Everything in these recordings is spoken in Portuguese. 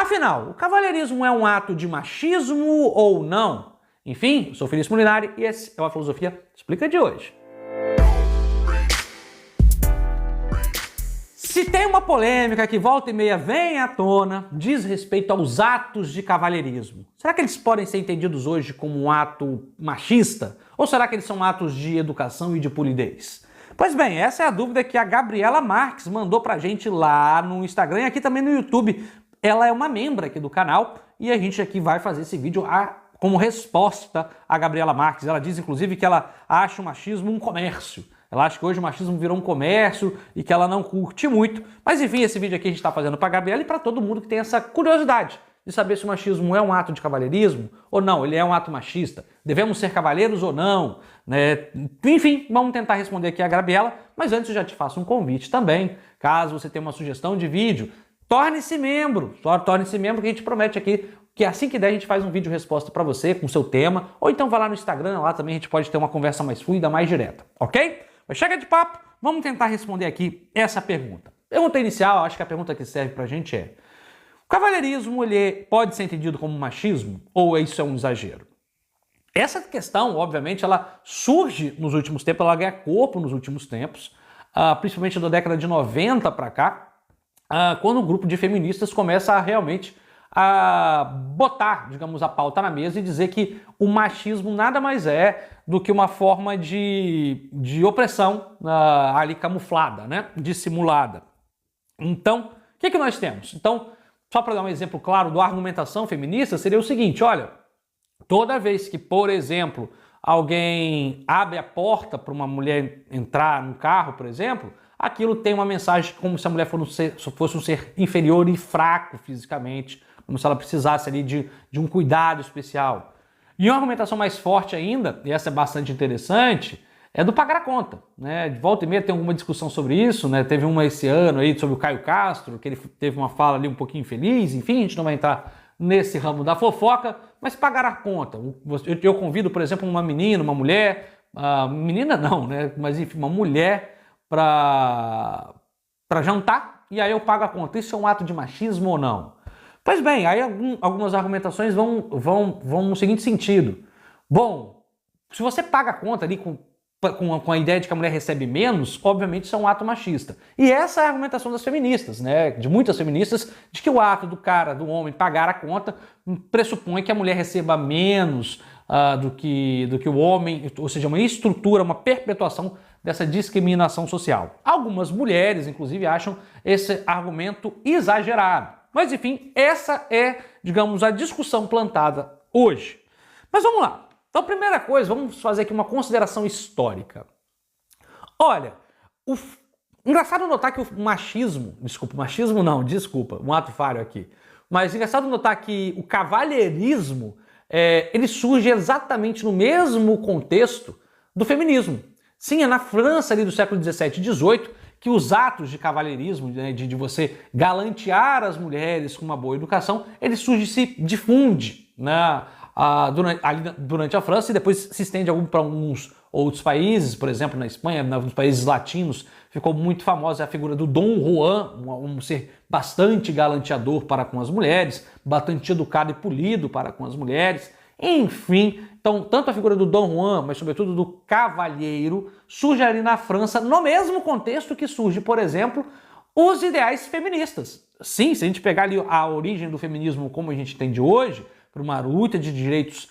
Afinal, o cavalheirismo é um ato de machismo ou não? Enfim, eu sou o Felício Molinari e esse é o A Filosofia Explica de hoje. Se tem uma polêmica que volta e meia vem à tona, diz respeito aos atos de cavalheirismo. Será que eles podem ser entendidos hoje como um ato machista? Ou será que eles são atos de educação e de polidez? Pois bem, essa é a dúvida que a Gabriela Marques mandou pra gente lá no Instagram e aqui também no YouTube. Ela é uma membro aqui do canal e a gente aqui vai fazer esse vídeo como resposta a Gabriela Marques. Ela diz, inclusive, que ela acha o machismo um comércio. Ela acha que hoje o machismo virou um comércio e que ela não curte muito. Mas enfim, esse vídeo aqui a gente está fazendo para a Gabriela e para todo mundo que tem essa curiosidade de saber se o machismo é um ato de cavalheirismo ou não, ele é um ato machista. Devemos ser cavalheiros ou não? Né? Enfim, vamos tentar responder aqui a Gabriela, mas antes eu já te faço um convite também. Caso você tenha uma sugestão de vídeo, torne-se membro. Torne-se membro que a gente promete aqui que assim que der a gente faz um vídeo resposta para você com o seu tema, ou então vá lá no Instagram, lá também a gente pode ter uma conversa mais fluida, mais direta, ok? Mas chega de papo, vamos tentar responder aqui essa pergunta. Pergunta inicial, acho que a pergunta que serve pra gente é: o cavalheirismo ele pode ser entendido como machismo ou isso é um exagero? Essa questão, obviamente, ela surge nos últimos tempos, ela ganha corpo nos últimos tempos, principalmente da década de 90 para cá, quando um grupo de feministas começa a realmente botar, digamos, a pauta na mesa e dizer que o machismo nada mais é do que uma forma de opressão ali camuflada, né? Dissimulada. Então, o que nós temos? Então, só para dar um exemplo claro da argumentação feminista, seria o seguinte, olha, toda vez que, por exemplo, alguém abre a porta para uma mulher entrar no carro, por exemplo, aquilo tem uma mensagem como se a mulher fosse um ser inferior e fraco fisicamente, como se ela precisasse ali de um cuidado especial. E uma argumentação mais forte ainda, e essa é bastante interessante, é do pagar a conta. Né? De volta e meia tem alguma discussão sobre isso, né? Teve uma esse ano aí sobre o Caio Castro, que ele teve uma fala ali um pouquinho infeliz, enfim, a gente não vai entrar nesse ramo da fofoca, mas pagar a conta. Eu convido, por exemplo, uma menina, uma mulher, menina não, né? Mas enfim, uma mulher para jantar e aí eu pago a conta. Isso é um ato de machismo ou não? Pois bem, aí algumas argumentações vão no seguinte sentido. Bom, se você paga a conta ali com a ideia de que a mulher recebe menos, obviamente isso é um ato machista. E essa é a argumentação das feministas, né? De muitas feministas, de que o ato do homem pagar a conta pressupõe que a mulher receba menos do que o homem, ou seja, uma estrutura, uma perpetuação dessa discriminação social. Algumas mulheres, inclusive, acham esse argumento exagerado. Mas, enfim, essa é, digamos, a discussão plantada hoje. Mas vamos lá. Então, primeira coisa, vamos fazer aqui uma consideração histórica. Olha, engraçado notar que o machismo, um ato falho aqui, mas engraçado notar que o cavalheirismo, ele surge exatamente no mesmo contexto do feminismo. Sim, é na França ali do século XVII e XVIII que os atos de cavalheirismo, né, de você galantear as mulheres com uma boa educação, ele surge e se difunde, né, durante a França e depois se estende para alguns outros países, por exemplo, na Espanha, nos países latinos, ficou muito famosa a figura do Dom Juan, um ser bastante galanteador para com as mulheres, bastante educado e polido para com as mulheres. Enfim, então tanto a figura do Dom Juan, mas sobretudo do cavalheiro, surge ali na França no mesmo contexto que surge, por exemplo, os ideais feministas. Sim, se a gente pegar ali a origem do feminismo como a gente entende hoje, para uma luta de direitos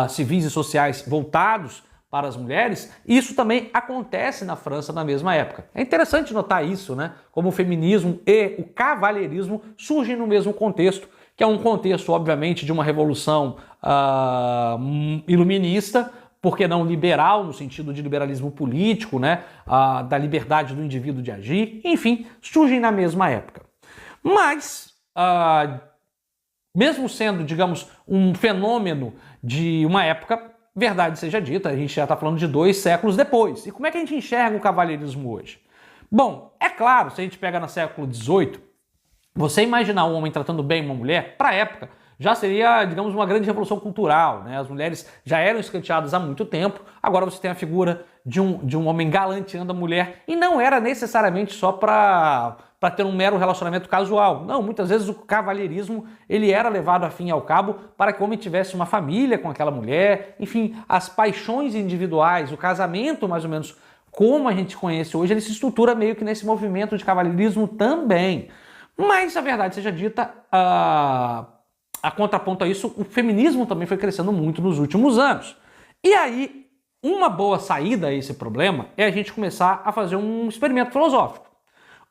civis e sociais voltados para as mulheres, isso também acontece na França na mesma época. É interessante notar isso, né? Como o feminismo e o cavalheirismo surgem no mesmo contexto, que é um contexto, obviamente, de uma revolução iluminista, por que não liberal, no sentido de liberalismo político, né? Da liberdade do indivíduo de agir, enfim, surgem na mesma época. Mas, mesmo sendo, digamos, um fenômeno de uma época, verdade seja dita, a gente já está falando de 2 séculos depois. E como é que a gente enxerga o cavalheirismo hoje? Bom, é claro, se a gente pega no século XVIII, você imaginar um homem tratando bem uma mulher, para a época, já seria, digamos, uma grande revolução cultural, né? As mulheres já eram escanteadas há muito tempo, agora você tem a figura de um homem galanteando a mulher, e não era necessariamente só para para ter um mero relacionamento casual. Não, muitas vezes o cavalheirismo ele era levado a fim e ao cabo para que o homem tivesse uma família com aquela mulher, enfim, as paixões individuais, o casamento mais ou menos como a gente conhece hoje, ele se estrutura meio que nesse movimento de cavalheirismo também. Mas, a verdade seja dita, a contraponto a isso, o feminismo também foi crescendo muito nos últimos anos. E aí, uma boa saída a esse problema é a gente começar a fazer um experimento filosófico.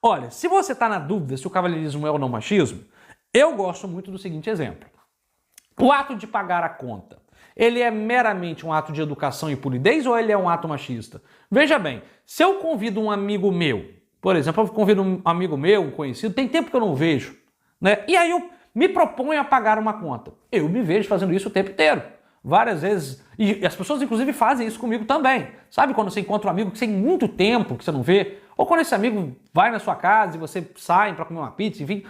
Olha, se você está na dúvida se o cavalheirismo é ou não machismo, eu gosto muito do seguinte exemplo. O ato de pagar a conta, ele é meramente um ato de educação e polidez ou ele é um ato machista? Veja bem, se eu convido um amigo meu, por exemplo, eu convido um amigo meu, um conhecido, tem tempo que eu não vejo, né? E aí eu me proponho a pagar uma conta. Eu me vejo fazendo isso o tempo inteiro. Várias vezes, e as pessoas inclusive fazem isso comigo também. Sabe quando você encontra um amigo que tem muito tempo que você não vê? Ou quando esse amigo vai na sua casa e você sai para comer uma pizza, enfim.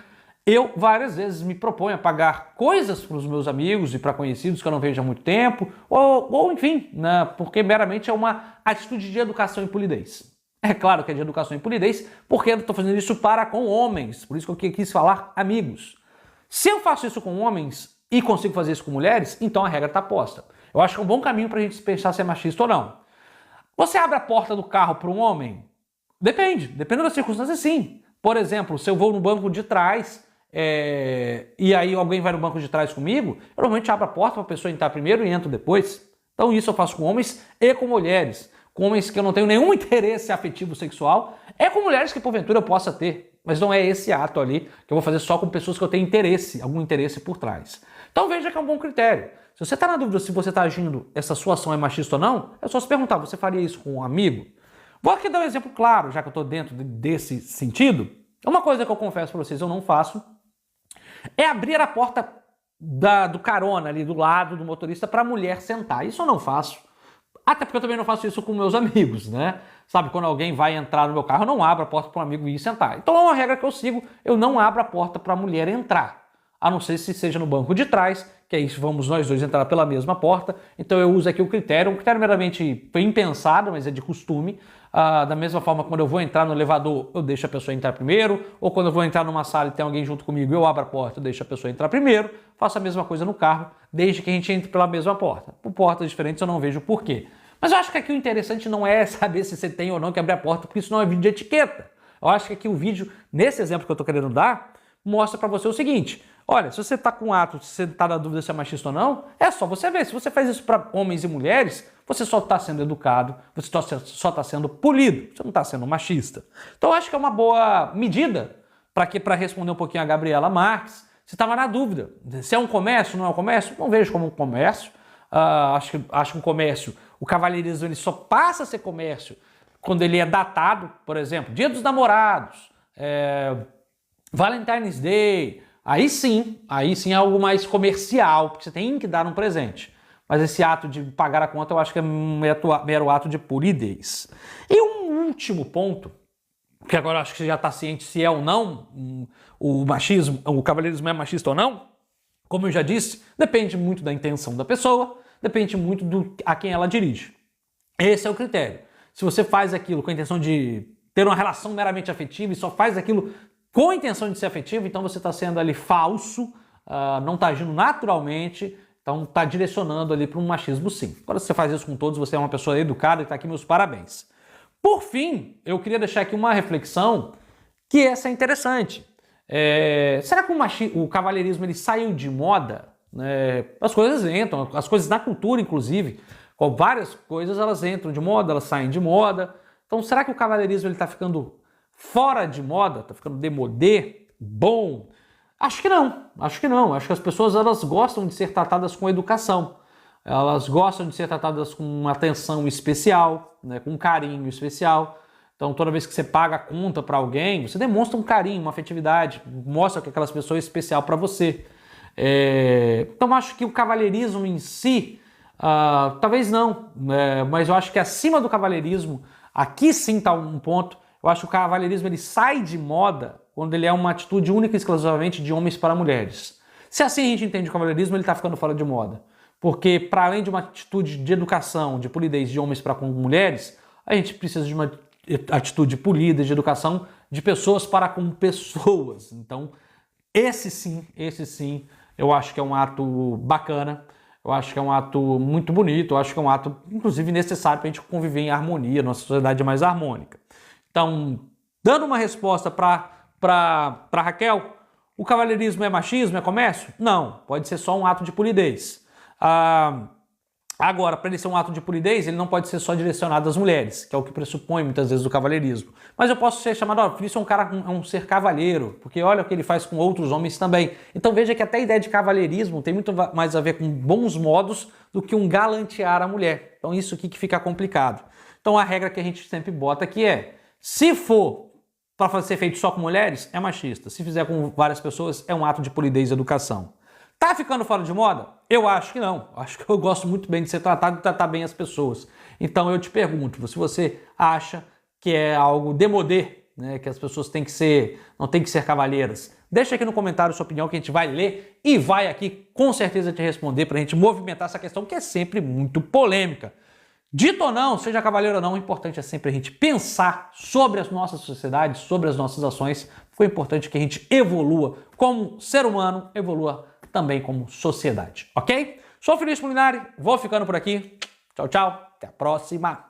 Eu várias vezes me proponho a pagar coisas para os meus amigos e para conhecidos que eu não vejo há muito tempo, ou enfim, né, porque meramente é uma atitude de educação e polidez. É claro que é de educação e polidez, porque eu estou fazendo isso para com homens, por isso que eu quis falar amigos. Se eu faço isso com homens e consigo fazer isso com mulheres, então a regra está posta. Eu acho que é um bom caminho para a gente pensar se é machista ou não. Você abre a porta do carro para um homem? Dependendo das circunstâncias, sim. Por exemplo, se eu vou no banco de trás e aí alguém vai no banco de trás comigo, eu normalmente abro a porta para a pessoa entrar primeiro e entro depois. Então isso eu faço com homens e com mulheres. Com homens que eu não tenho nenhum interesse afetivo sexual, é com mulheres que porventura eu possa ter. Mas não é esse ato ali que eu vou fazer só com pessoas que eu tenho interesse, algum interesse por trás. Então veja que é um bom critério. Se você está na dúvida se você está agindo, essa sua ação é machista ou não, é só se perguntar, você faria isso com um amigo? Vou aqui dar um exemplo claro, já que eu estou dentro desse sentido. Uma coisa que eu confesso para vocês, eu não faço, é abrir a porta do carona ali do lado do motorista para a mulher sentar. Isso eu não faço. Até porque eu também não faço isso com meus amigos, né? Sabe, quando alguém vai entrar no meu carro, eu não abro a porta para um amigo ir sentar. Então é uma regra que eu sigo, eu não abro a porta para a mulher entrar. A não ser se seja no banco de trás, que aí vamos nós dois entrar pela mesma porta. Então eu uso aqui um critério meramente bem pensado, mas é de costume. Da mesma forma, quando eu vou entrar no elevador, eu deixo a pessoa entrar primeiro, ou quando eu vou entrar numa sala e tem alguém junto comigo, eu abro a porta, eu deixo a pessoa entrar primeiro, faço a mesma coisa no carro, desde que a gente entre pela mesma porta. Por portas diferentes eu não vejo o porquê. Mas eu acho que aqui o interessante não é saber se você tem ou não que abrir a porta, porque isso não é vídeo de etiqueta. Eu acho que aqui o vídeo, nesse exemplo que eu estou querendo dar, mostra para você o seguinte: olha, se você está com ato, se você está na dúvida se é machista ou não, é só você ver. Se você faz isso para homens e mulheres, você só está sendo educado, você só está sendo polido, você não está sendo machista. Então eu acho que é uma boa medida para responder um pouquinho a Gabriela Marques. Você estava na dúvida se é um comércio, não é um comércio? Não vejo como um comércio. Acho que um comércio, o cavalheirismo ele só passa a ser comércio quando ele é datado, por exemplo, Dia dos Namorados, Valentine's Day. Aí sim é algo mais comercial, porque você tem que dar um presente. Mas esse ato de pagar a conta eu acho que é um mero ato de polidez. E um último ponto, que agora eu acho que você já está ciente se é ou não o cavalheirismo é machista ou não. Como eu já disse, depende muito da intenção da pessoa, depende muito a quem ela dirige. Esse é o critério. Se você faz aquilo com a intenção de ter uma relação meramente afetiva e só faz aquilo com a intenção de ser afetivo, então você está sendo ali falso, não está agindo naturalmente, então está direcionando ali para um machismo sim. Agora, se você faz isso com todos, você é uma pessoa educada e está aqui meus parabéns. Por fim, eu queria deixar aqui uma reflexão que essa é interessante. Será que o cavalheirismo ele saiu de moda? As coisas entram, as coisas na cultura, inclusive, com várias coisas elas entram de moda, elas saem de moda. Então, será que o cavalheirismo está ficando fora de moda? Está ficando demodê? Bom? Acho que não. Acho que as pessoas elas gostam de ser tratadas com educação. Elas gostam de ser tratadas com uma atenção especial, né, com um carinho especial. Então, toda vez que você paga a conta para alguém, você demonstra um carinho, uma afetividade, mostra que aquelas pessoas é especial para você. Então, acho que o cavalheirismo em si, talvez não, mas eu acho que acima do cavalheirismo, aqui sim está um ponto, eu acho que o cavalheirismo ele sai de moda quando ele é uma atitude única e exclusivamente de homens para mulheres. Se assim a gente entende o cavalheirismo, ele está ficando fora de moda. Porque, para além de uma atitude de educação, de polidez de homens para com mulheres, a gente precisa de uma atitude polida, de educação de pessoas para com pessoas. Então, esse sim, eu acho que é um ato bacana, eu acho que é um ato muito bonito, eu acho que é um ato, inclusive, necessário para a gente conviver em harmonia, nossa sociedade é mais harmônica. Então, dando uma resposta para Raquel, o cavalheirismo é machismo, é comércio? Não, pode ser só um ato de polidez. Agora, para ele ser um ato de polidez, ele não pode ser só direcionado às mulheres, que é o que pressupõe muitas vezes o cavalheirismo. Mas eu posso ser chamado, ó, isso é um cara, um ser cavalheiro, porque olha o que ele faz com outros homens também. Então veja que até a ideia de cavalheirismo tem muito mais a ver com bons modos do que um galantear a mulher. Então isso aqui que fica complicado. Então a regra que a gente sempre bota aqui é, se for para ser feito só com mulheres, é machista. Se fizer com várias pessoas, é um ato de polidez e educação. Tá ficando fora de moda? Eu acho que não. Acho que eu gosto muito bem de ser tratado e tratar bem as pessoas. Então eu te pergunto, se você acha que é algo demodê, né, que as pessoas têm que ser, não têm que ser cavalheiras, deixa aqui no comentário sua opinião que a gente vai ler e vai aqui com certeza te responder para a gente movimentar essa questão que é sempre muito polêmica. Dito ou não, seja cavalheiro ou não, o importante é sempre a gente pensar sobre as nossas sociedades, sobre as nossas ações. Foi importante que a gente evolua como ser humano, evolua também como sociedade, ok? Sou o Feliz Molinari, vou ficando por aqui. Tchau, tchau, até a próxima.